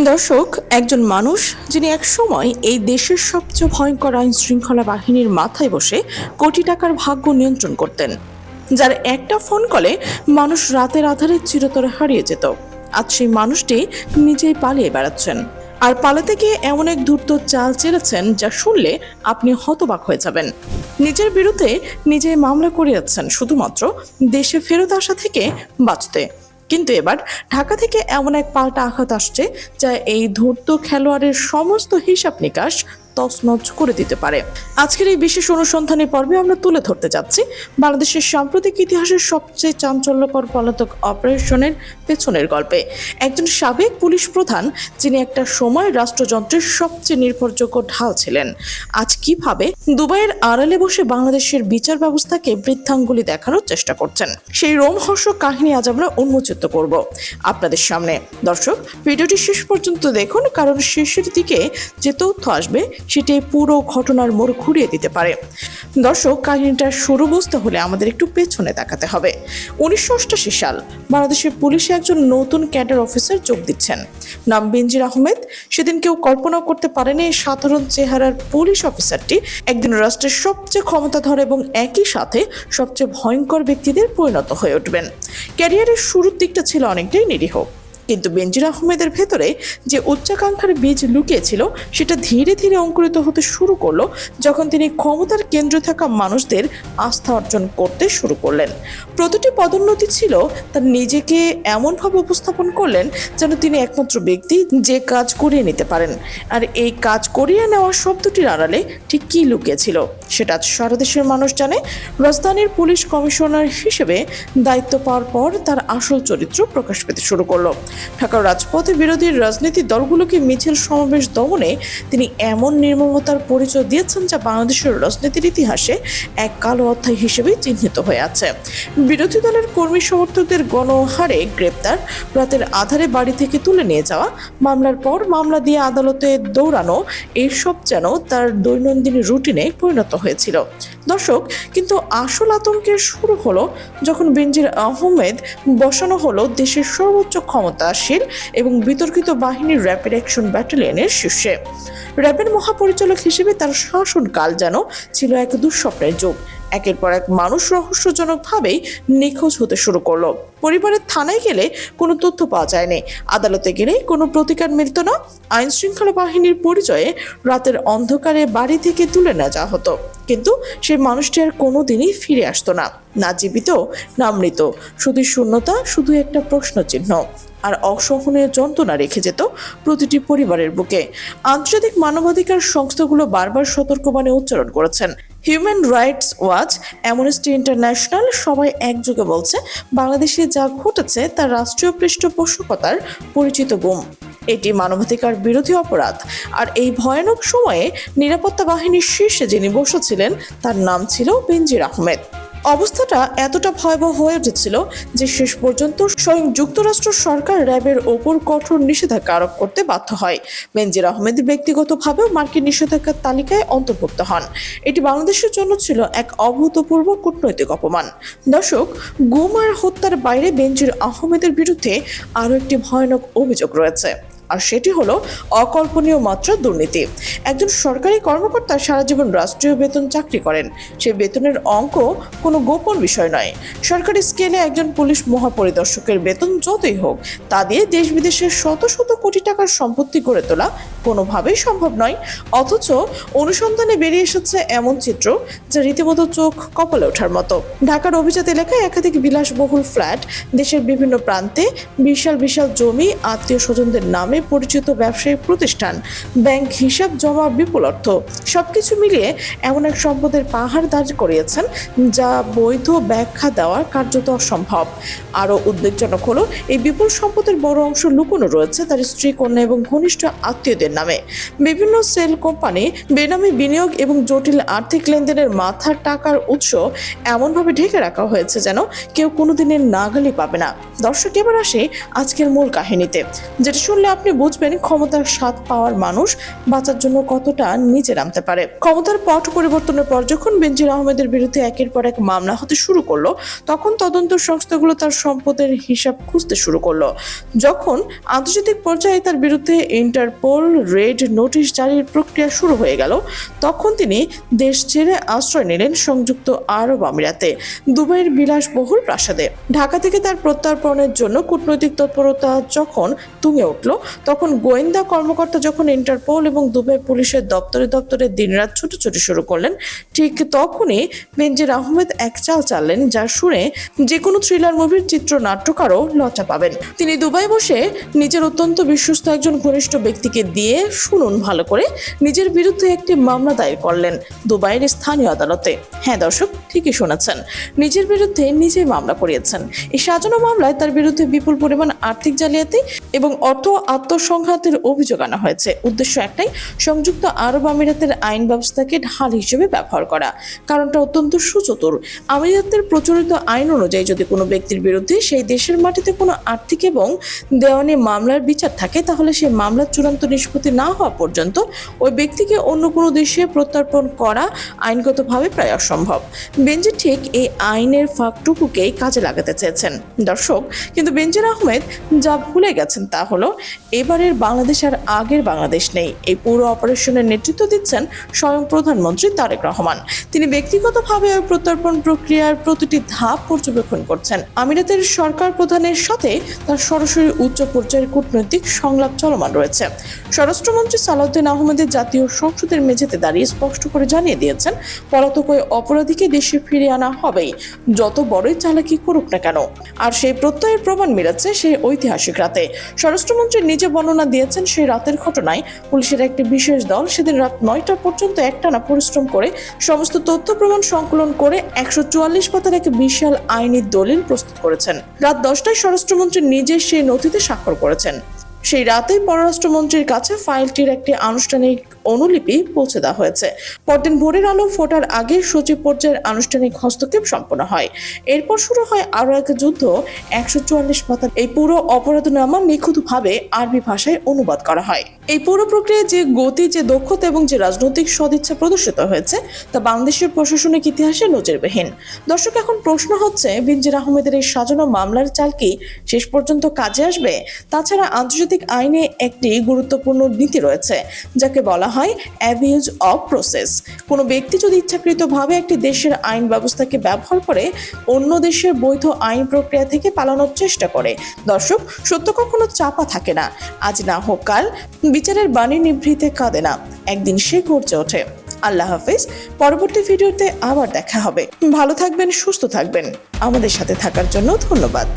দর্শক, একজন মানুষ যিনি একসময় এই দেশের সবচেয়ে ভয়ঙ্কর আইন শৃঙ্খলা বাহিনীর মাথায় বসে কোটি টাকার ভাগ্য নিয়ন্ত্রণ করতেন, যার একটা ফোন কলে মানুষ রাতের আধারে চিরতরে হারিয়ে যেত, আজ সেই মানুষটি নিজেই পালিয়ে বেড়াচ্ছেন। আর পালাতে গিয়ে এমন এক ধূর্ত চাল চেলেছেন যা শুনলে আপনি হতবাক হয়ে যাবেন। নিজের বিরুদ্ধে নিজেই মামলা করে যাচ্ছেন শুধুমাত্র দেশে ফেরত আসা থেকে বাঁচতে। কিন্তু এবার ঢাকা থেকে এমন এক পাল্টা আঘাত আসছে যা এই ধূর্ত খেলোয়াড়ের সমস্ত হিসাব নিকাশ তছনছ করে দিতে পারে। আজকের এই বিশেষ অনুসন্ধানী পর্বে আমরা তুলে ধরতে যাচ্ছি বাংলাদেশের সাম্প্রতিক ইতিহাসের সবচেয়ে চাঞ্চল্যকর পলাতক অপারেশনের পেছনের গল্পে। একজন সাবেক পুলিশ প্রধান যিনি একটা সময় রাষ্ট্রযন্ত্রের সবচেয়ে নির্ভরযোগ্য ঢাল ছিলেন, আজ কিভাবে দুবাইয়ের আড়ালে বসে বাংলাদেশের বিচার ব্যবস্থাকে বৃদ্ধাঙ্গুলি দেখানোর চেষ্টা করছেন, সেই রোমহর্ষক কাহিনী আজ আমরা উন্মোচিত করব আপনাদের সামনে। দর্শক, ভিডিওটি শেষ পর্যন্ত দেখুন, কারণ শেষের দিকে যে তথ্য আসবে সেটি পুরো ঘটনার মোড় ঘুরিয়ে দিতে পারে। দর্শক, কাহিনীটার শুরু বুঝতে হলে আমাদের একটু পেছনে তাকাতে হবে। 1988 সাল, বাংলাদেশের পুলিশে একজন নতুন ক্যাডার অফিসার যোগ দিচ্ছেন, নাম বেনজির আহমেদ। সেদিন কেউ কল্পনা করতে পারেনি এই সাধারণ চেহারার পুলিশ অফিসারটি একদিন রাষ্ট্রের সবচেয়ে ক্ষমতাধর এবং একই সাথে সবচেয়ে ভয়ঙ্কর ব্যক্তিদের পরিণত হয়ে উঠবেন। ক্যারিয়ারের শুরুর দিকটা ছিল অনেকটাই নিরীহ, কিন্তু বেনজির আহমেদের ভেতরে যে উচ্চাকাঙ্ক্ষার বীজ লুকিয়েছিল সেটা ধীরে ধীরে অঙ্কুরিত হতে শুরু করলো যখন তিনি ক্ষমতার কেন্দ্রে থাকা মানুষদের আস্থা অর্জন করতে শুরু করলেন। প্রতিটি পদোন্নতি ছিল তার নিজেকে এমনভাবে উপস্থাপন করলেন যেন তিনি একমাত্র ব্যক্তি যে কাজ করিয়ে নিতে পারেন। আর এই কাজ করিয়ে নেওয়া শব্দটির আড়ালে ঠিক কী লুকিয়েছিল সেটা আজ সারা দেশের মানুষ জানে। রাজধানীর পুলিশ কমিশনার হিসেবে দায়িত্ব পাওয়ার পর তার আসল চরিত্র প্রকাশ পেতে শুরু করলো। ঢাকার রাজপথে বিরোধী রাজনীতি দলগুলোকে মিছিল সমাবেশ দমনে তিনি এমন নির্মমতার পরিচয় দিয়েছেন যা বাংলাদেশের রাজনীতির ইতিহাসে এক কালো অধ্যায় হিসেবে চিহ্নিত হয়ে আছে। বিরোধী দলের কর্মী সমর্থকদের গণহারে গ্রেপ্তার, রাতের আধারে বাড়ি থেকে তুলে নিয়ে যাওয়া, মামলার পর মামলা দিয়ে আদালতে দৌড়ানো, এইসব যেন তার দৈনন্দিন রুটিনে পরিণত হয়েছিল। দর্শক, কিন্তু আসল আতঙ্কের শুরু হলো যখন বেনজির আহমেদ বসানো হলো দেশের সর্বোচ্চ ক্ষমতাশীল এবং বিতর্কিত বাহিনীর র্যাপিড অ্যাকশন ব্যাটালিয়নের শীর্ষে। র্যাবের মহাপরিচালক হিসেবে তার শাসনকাল যেন ছিল এক দুঃস্বপ্নের যুগ। একের পর এক মানুষ রহস্যজনকভাবেই নিখোঁজ হতে শুরু করলো। পরিবারের থানায় গেলে কোনো তথ্য পাওয়া যায়নি, আদালতে গেলে কোনো প্রতিকার মিলত না। আইন শৃঙ্খলা বাহিনীর পরিচয়ে রাতের অন্ধকারে বাড়ি থেকে তুলে নেওয়া যাওয়া হতো, কিন্তু সেই মানুষটি আর কোনোদিনই ফিরে আসতো না, না জীবিত না মৃত, শুধু শূন্যতা, শুধু একটা প্রশ্ন চিহ্ন। আর অসহনীয় যন্ত্রণা রেখে যেত প্রতিটি পরিবারের বুকে। আন্তর্জাতিক মানবাধিকার সংস্থাগুলো বারবার সতর্কবাণী উচ্চারণ করেছেন। Human rights watch, amnesty international সবাই একযোগে বলছে বাংলাদেশে যা ঘটেছে তা রাষ্ট্রীয় পৃষ্ঠপোষকতার পরিচিত গুম। এটি মানবাধিকার বিরোধী অপরাধ। আর এই ভয়ানক সময়ে নিরাপত্তা বাহিনীর শীর্ষে যিনি বসেছিলেন তার নাম ছিল বেনজির আহমেদ। অবস্থাটা এতটা ভয়াবহ হয়ে উঠেছিল যে শেষ পর্যন্ত স্বয়ং যুক্তরাষ্ট্র সরকার র্যাবের ওপর কঠোর নিষেধাজ্ঞা আরোপ করতে বাধ্য হয়। বেনজির আহমেদ ব্যক্তিগতভাবেও মার্কিন নিষেধাজ্ঞার তালিকায় অন্তর্ভুক্ত হন। এটি বাংলাদেশের জন্য ছিল এক অভূতপূর্ব কূটনৈতিক অপমান। দর্শক, গুম আর হত্যার বাইরে বেনজির আহমেদের বিরুদ্ধে আরও একটি ভয়ানক অভিযোগ রয়েছে, আর সেটি হলো অকল্পনীয় মাত্রার দুর্নীতি। একজন সরকারি কর্মকর্তা সারা জীবন রাষ্ট্রীয় বেতন চাকরি করেন, সেই বেতনের অঙ্ক কোনো গোপন বিষয় নয়। সরকারি স্কেলে একজন পুলিশ মহাপরিদর্শকের বেতন যতই হোক, তা দিয়ে দেশ বিদেশের শত শত কোটি টাকার সম্পত্তি গড়ে তোলা কোনোভাবেই সম্ভব নয়। অথচ অনুসন্ধানে বেরিয়ে এসেছে এমন চিত্র যা রীতিমতো চোখ কপালে ওঠার মতো। ঢাকার অভিজাত এলাকায় একাধিক বিলাসবহুল ফ্ল্যাট, দেশের বিভিন্ন প্রান্তে বিশাল বিশাল জমি, আত্মীয় স্বজনদের নামে পরিচিত ব্যবসায়ী প্রতিষ্ঠান, ব্যাংক হিসাব জমা, বিপুল অর্থ, সবকিছু মিলিয়ে এমন এক সম্পদের পাহাড় দাঁড় করিয়েছেন যা বৈধ ব্যাখ্যা দেওয়া কার্যত অসম্ভব। আরও উদ্বেগজনক হলো এই বিপুল সম্পদের বড় অংশ লুকোনো রয়েছে তার স্ত্রী, কন্যা এবং ঘনিষ্ঠ আত্মীয়দের আহমেদের নামে। বিভিন্ন সেল কোম্পানি, বেনামি বিনিয়োগ এবং জটিল আর্থিক লেনদেনের মাথার টাকার উৎস এমনভাবে ঢেকে রাখা হয়েছে যেন কেউ কোনোদিনের নাগালই পাবে না। দর্শক, এবার আসে আজকের মূল কাহিনীতে, যেটা শুনলে আপনি বুঝবেন ক্ষমতার স্বাদ পাওয়ার মানুষ বাঁচার জন্য কতটা নিচে নামতে পারে। ক্ষমতার পট পরিবর্তনের পর যখন বেনজির আহমেদের বিরুদ্ধে একের পর এক মামলা হতে শুরু করলো, তখন তদন্ত সংস্থাগুলো তার সম্পদের হিসাব খুঁজতে শুরু করলো। যখন আন্তর্জাতিক পর্যায়ে তার বিরুদ্ধে ইন্টারপোল রেড নোটিশ জারির প্রক্রিয়া শুরু হয়ে গেল, তখন তিনি দেশ ছেড়ে আশ্রয় নিলেন সংযুক্ত আরব আমিরাতে, দুবাইয়ের বিলাসবহুল প্রাসাদে। ঢাকা থেকে তার প্রত্যর্পণের জন্য কূটনৈতিক তৎপরতা যখন তুঙ্গে উঠল, তখন গোয়েন্দা কর্মকর্তা যখন ইন্টারপোল এবং দুবাই পুলিশের দপ্তরে দপ্তরে দিনরাত ছুটোছুটি শুরু করলেন, ঠিক তখনই বেনজির আহমেদ এক চাল চাললেন যা শুনে যে কোনো থ্রিলার মুভির চিত্রনাট্যকারও লজ্জা পাবেন। তিনি দুবাই বসে নিজের অত্যন্ত বিশ্বস্ত একজন ঘনিষ্ঠ ব্যক্তিকে দিয়ে, শুনুন ভালো করে, নিজের বিরুদ্ধে একটি মামলা দায়ের করলেন দুবাইয়ের স্থানীয় আদালতে। হ্যাঁ দর্শক, ঠিকই শুনেছেন, নিজের বিরুদ্ধে নিজেই মামলা করিয়েছেন। এই সাজানো মামলায় তার বিরুদ্ধে বিপুল পরিমাণ আর্থিক জালিয়াতি এবং অর্থ আত্মসংঘাতের অভিযোগ আনা হয়েছে। উদ্দেশ্য একটাই, সংযুক্ত আরব আমিরাতের আইন ব্যবস্থাকে ঢাল হিসেবে ব্যবহার করা। কারণটা অত্যন্ত সুচতুর। আমিরাতের প্রচলিত আইন অনুযায়ী যদি কোনো ব্যক্তির বিরুদ্ধে সেই দেশের মাটিতে কোনো আর্থিক এবং দেওয়ানি মামলার বিচার থাকে, তাহলে সেই মামলার চূড়ান্ত নিষ্পত্তি না হওয়া পর্যন্ত ওই ব্যক্তিকে অন্য কোনো দেশে প্রত্যর্পণ করা আইনগতভাবে প্রায় অসম্ভব। বেনজির ঠিক এই আইনের ফাঁকটুকুকেই কাজে লাগাতে চেয়েছেন। দর্শক, কিন্তু বেনজির আহমেদ যা ভুলে গেছেন তা হলো, এবারের বাংলাদেশ আর আগের বাংলাদেশ নেই। এই পুরো অপারেশনের নেতৃত্ব দিচ্ছেন স্বয়ং প্রধানমন্ত্রী তারেক রহমান। তিনি ব্যক্তিগতভাবে ওই প্রত্যর্পণ প্রক্রিয়ার প্রতিটি ধাপ পর্যবেক্ষণ করছেন। আমিরাতের সরকার প্রধানের সাথে তার সরাসরি উচ্চ পর্যায়ের কূটনৈতিক সংলাপ চলমান রয়েছে। স্বরাষ্ট্রমন্ত্রী সালাউদ্দিন আহমেদের জাতীয় সংসদের মেঝেতে দাঁড়িয়ে স্পষ্ট করে জানিয়ে দিয়েছেন, পলাতক ওই অপরাধীকে দেশে ফিরিয়ে আনা হবেই, যত বড়ই চালাকি করুক না কেন। আর সেই প্রত্যয়ের প্রমাণ মিলেছে সেই ঐতিহাসিক রাতে। স্বরাষ্ট্রমন্ত্রী নিজে বর্ণনা দিয়েছেন, সেই রাতের ঘটনায় পুলিশের একটি বিশেষ দল সেদিন রাত 9টা পর্যন্ত একটানা পরিশ্রম করে সমস্ত তথ্য প্রমাণ সংকলন করে 144 পাতার এক বিশাল আইনি দলিল প্রস্তুত করেছেন। রাত 10টায় স্বরাষ্ট্রমন্ত্রী নিজে সেই নথিতে স্বাক্ষর করেছেন। সেই রাতেই পররাষ্ট্রমন্ত্রীর কাছে ফাইলটির একটি আনুষ্ঠানিক অনুলিপি পৌঁছে দেওয়া হয়েছে। পরদিন ভোরের আলো ফোটার আগে সচিব পর্যায়ের আনুষ্ঠানিক হস্তক্ষেপ সম্পন্ন হয়। এরপর শুরু হয় আরও এক যুদ্ধ। 144 পাতার এই পুরো অপরাধনামা নিখুঁতভাবে আরবি ভাষায় অনুবাদ করা হয়। এই পুরো প্রক্রিয়ায় যে গতি, যে দক্ষতা এবং যে রাজনৈতিক সদিচ্ছা প্রদর্শিত হয়েছে, তা বাংলাদেশের প্রশাসনিক ইতিহাসে নজিরবিহীন। দর্শক, এখন প্রশ্ন হচ্ছে, বেনজির আহমেদের এই সাজানো মামলার চাল কি শেষ পর্যন্ত কাজে আসবে? তাছাড়া আন্তর্জাতিক আইনে একটি গুরুত্বপূর্ণ নীতি রয়েছে, যাকে বলা হয় অ্যাবিউজ অফ প্রসেস। কোনো ব্যক্তি যদি ইচ্ছাকৃতভাবে একটি দেশের আইন ব্যবস্থাকে ব্যবহার করে অন্য দেশের বৈধ আইন প্রক্রিয়া থেকে পালানোর চেষ্টা করে, দর্শক, সত্য কখনো চাপা থাকে না। আজ না হোক কাল বিচারের বাণী নিভৃতে কাঁদে না, একদিন সে গর্জে ওঠে। আল্লাহ হাফেজ। পরবর্তী ভিডিওতে আবার দেখা হবে। ভালো থাকবেন, সুস্থ থাকবেন। আমাদের সাথে থাকার জন্য ধন্যবাদ।